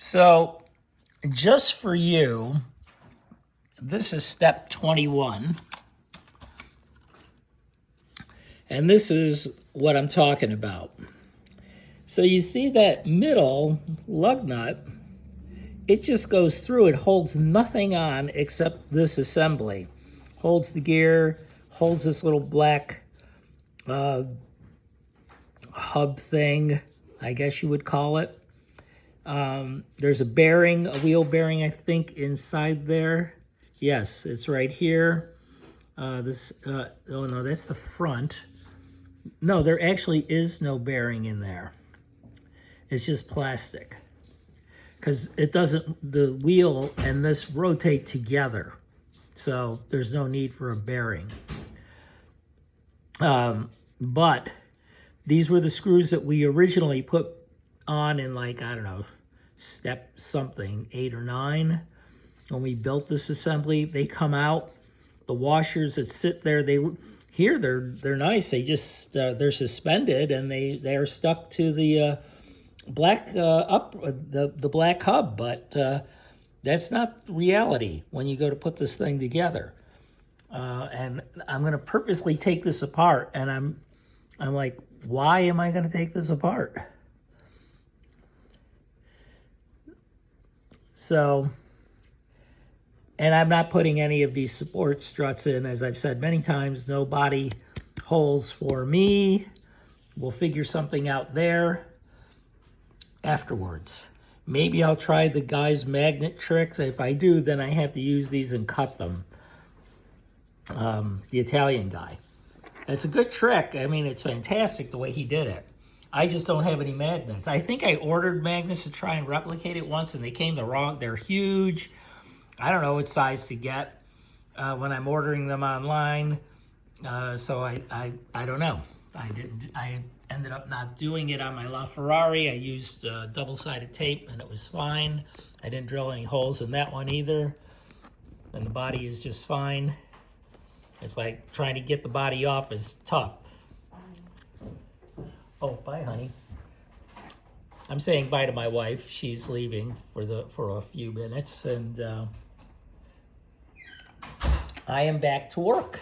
So, just for you, this is step 21. And this is what I'm talking about. So you see that middle lug nut, it just goes through. It holds nothing on except this assembly. Holds the gear, holds this little black hub thing, I guess you would call it. There's a bearing, a wheel bearing, I think, inside there. Yes, it's right here. Oh no, that's the front. No, there actually is no bearing in there. It's just plastic. Because it doesn't, the wheel and this rotate together. So there's no need for a bearing. But these were the screws that we originally put on in, like, I don't know, step something, 8 or 9. When we built this assembly, they come out. The washers that sit there, they're nice. They just they're suspended and they're stuck to the black the black hub. But that's not reality when you go to put this thing together. And I'm going to purposely take this apart, and I'm like, why am I going to take this apart? So, and I'm not putting any of these support struts in. As I've said many times, no body holes for me. We'll figure something out there afterwards. Maybe I'll try the guy's magnet tricks. If I do, then I have to use these and cut them. The Italian guy. It's a good trick. I mean, it's fantastic the way he did it. I just don't have any magnets. I think I ordered magnets to try and replicate it once, and they came the wrong. They're huge. I don't know what size to get when I'm ordering them online. So I don't know. I ended up not doing it on my LaFerrari. I used double-sided tape, and it was fine. I didn't drill any holes in that one either. And the body is just fine. It's like trying to get the body off is tough. Oh, bye, honey. I'm saying bye to my wife. She's leaving for a few minutes, and I am back to work.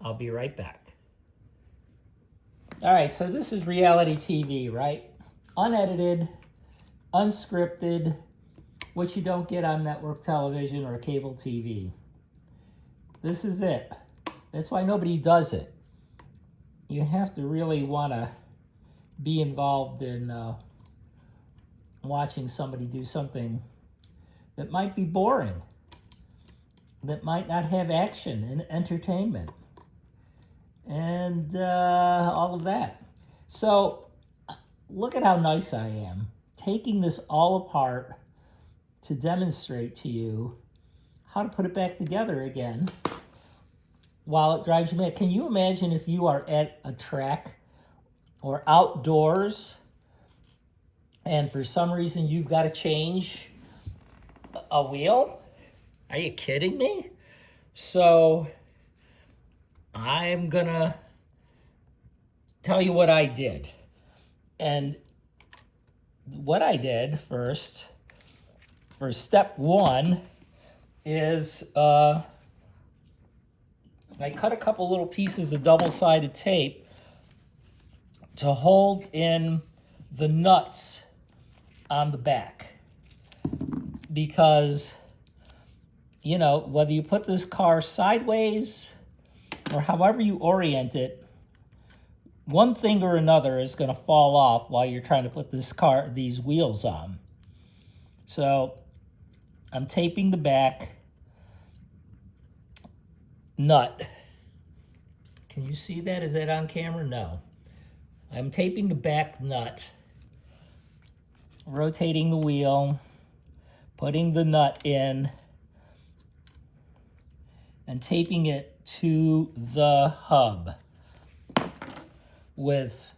I'll be right back. All right, so this is reality TV, right? Unedited, unscripted, what you don't get on network television or cable TV. This is it. That's why nobody does it. You have to really want to be involved in watching somebody do something that might be boring, that might not have action and entertainment, and all of that. So look at how nice I am, taking this all apart to demonstrate to you how to put it back together again while it drives you mad. Can you imagine if you are at a track or outdoors and for some reason you've got to change a wheel? Are you kidding me? So I'm gonna tell you what I did. And what I did first, for step 1, is I cut a couple little pieces of double-sided tape to hold in the nuts on the back. Because, you know, whether you put this car sideways or however you orient it, one thing or another is going to fall off while you're trying to put these wheels on. So I'm taping the back nut. Can you see that? Is that on camera? No. I'm taping the back nut, rotating the wheel, putting the nut in, and taping it to the hub with,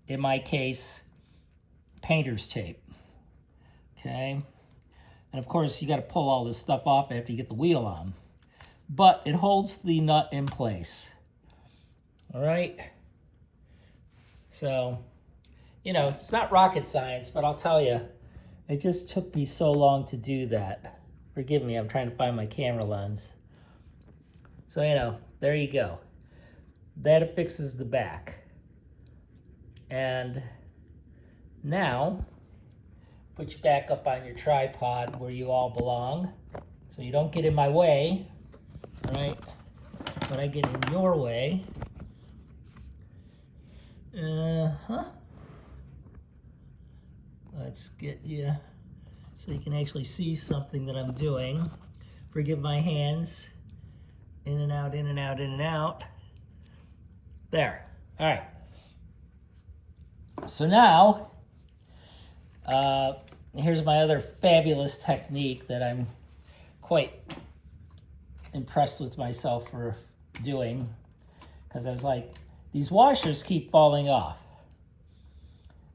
in my case, painter's tape. Okay? And of course, you got to pull all this stuff off after you get the wheel on. But it holds the nut in place. All right? So You know, it's not rocket science, but I'll tell you, it just took me so long to do that. Forgive me, I'm trying to find my camera lens. So, you know, there you go. That affixes the back. And now, put you back up on your tripod where you all belong, so you don't get in my way, right? But I get in your way. Let's get you so you can actually see something that I'm doing. Forgive my hands. In and out, in and out, in and out. There. All right. So now, here's my other fabulous technique that I'm quite impressed with myself for doing, because I was like, these washers keep falling off.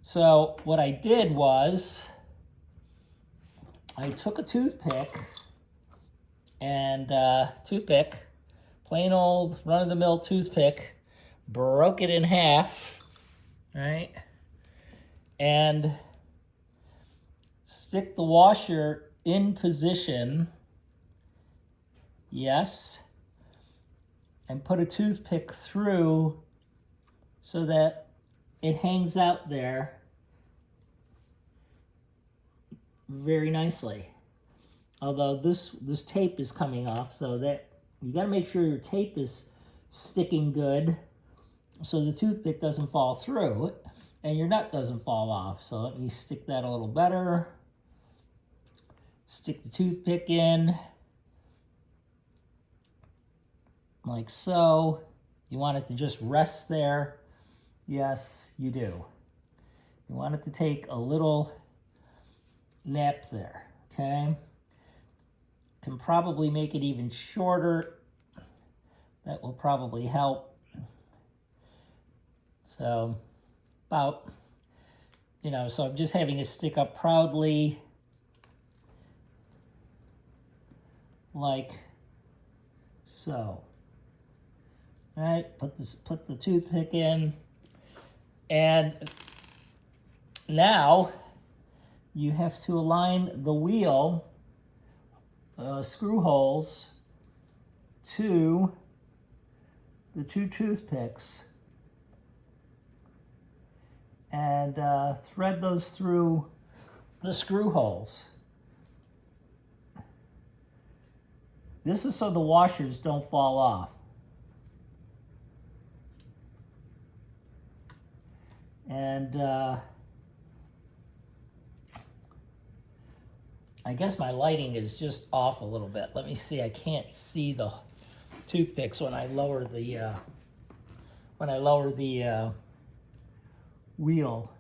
So what I did was I took a toothpick and plain old run-of-the-mill toothpick, broke it in half, right? And stick the washer in position, yes, and put a toothpick through so that it hangs out there very nicely. Although this tape is coming off, so that you got to make sure your tape is sticking good so the toothpick doesn't fall through and your nut doesn't fall off. So let me stick that a little better. Stick the toothpick in like so. You want it to just rest there. Yes, you do. You want it to take a little nap there, okay? Can probably make it even shorter. That will probably help. So, about, you know, so I'm just having it stick up proudly like so. All right, put the toothpick in. And now you have to align the wheel screw holes to the two toothpicks and thread those through the screw holes. This is so the washers don't fall off. And I guess my lighting is just off a little bit. Let me see. I can't see the toothpicks when I lower the wheel.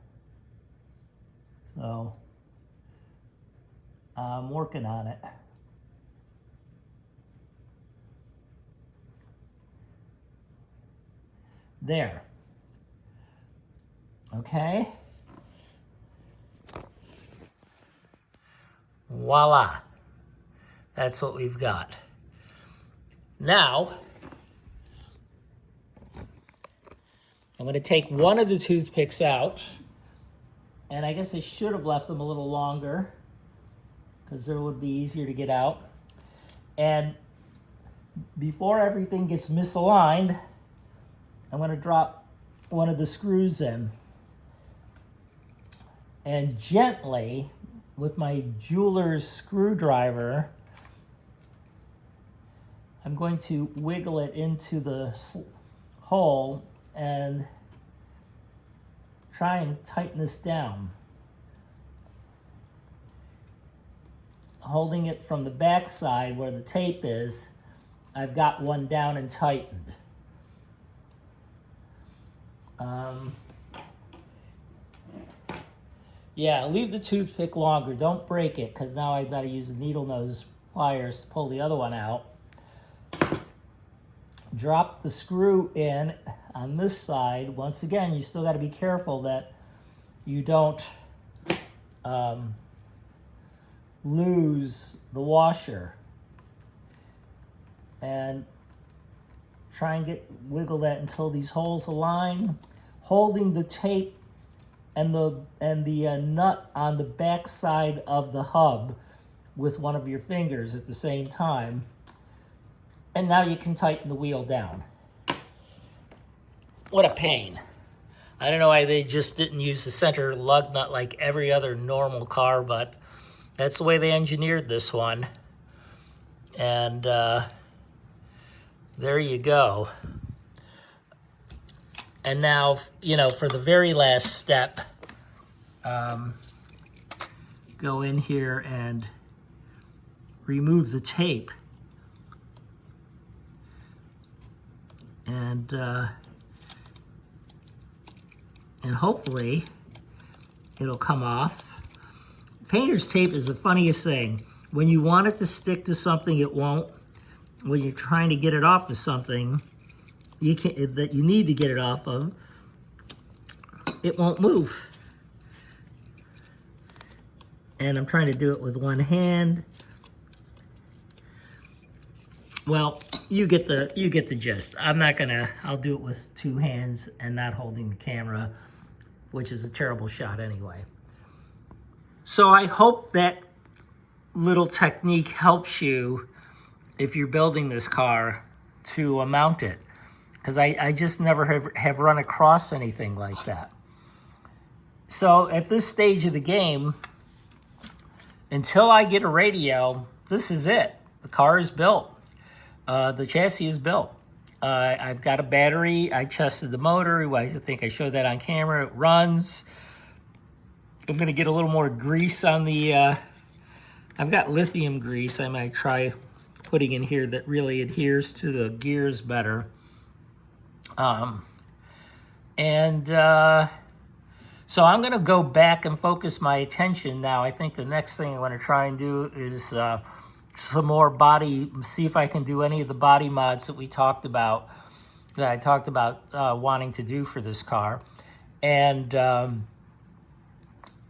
So I'm working on it. There. Okay. Voila. That's what we've got. Now, I'm going to take one of the toothpicks out, and I guess I should have left them a little longer because it would be easier to get out. And before everything gets misaligned, I'm going to drop one of the screws in. And gently, with my jeweler's screwdriver, I'm going to wiggle it into the hole and try and tighten this down. Holding it from the back side where the tape is, I've got one down and tightened. Yeah, leave the toothpick longer. Don't break it, because now I've got to use the needle nose pliers to pull the other one out. Drop the screw in on this side. Once again, you still got to be careful that you don't lose the washer. And try and wiggle that until these holes align, holding the tape and the nut on the back side of the hub with one of your fingers at the same time. And now you can tighten the wheel down. What a pain. I don't know why they just didn't use the center lug nut like every other normal car, but that's the way they engineered this one. And there you go. And now, you know, for the very last step, go in here and remove the tape. And hopefully it'll come off. Painter's tape is the funniest thing. When you want it to stick to something, it won't. When you're trying to get it off of something that you need to get it off of, it won't move. And I'm trying to do it with one hand. Well, you get the gist. I'll do it with two hands and not holding the camera, which is a terrible shot anyway. So I hope that little technique helps you if you're building this car to mount it, because I just never have run across anything like that. So at this stage of the game, until I get a radio, this is it. The car is built. The chassis is built. I've got a battery. I tested the motor. I think I showed that on camera. It runs. I'm going to get a little more grease on the... I've got lithium grease. I might try putting in here that really adheres to the gears better. So I'm going to go back and focus my attention now. I think the next thing I want to try and do is some more body, see if I can do any of the body mods that I talked about wanting to do for this car. And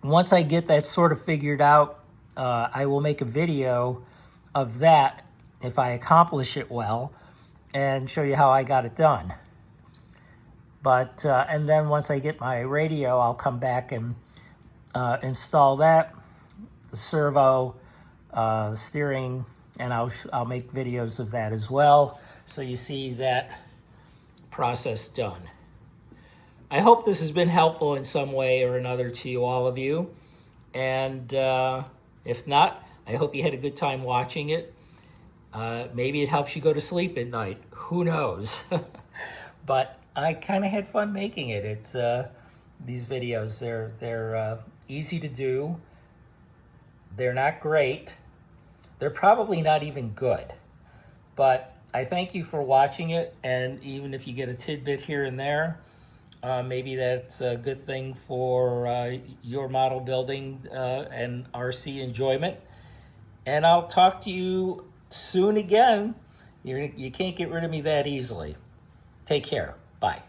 once I get that sort of figured out, I will make a video of that if I accomplish it well and show you how I got it done. But and then once I get my radio, I'll come back and install that, the servo, steering, and I'll make videos of that as well, so you see that process done. I hope this has been helpful in some way or another to you, all of you, and if not, I hope you had a good time watching it. Maybe it helps you go to sleep at night. Who knows? But I kind of had fun making it. It's these videos. They're easy to do. They're not great. They're probably not even good. But I thank you for watching it. And even if you get a tidbit here and there, maybe that's a good thing for your model building and RC enjoyment. And I'll talk to you soon again. You can't get rid of me that easily. Take care. Bye.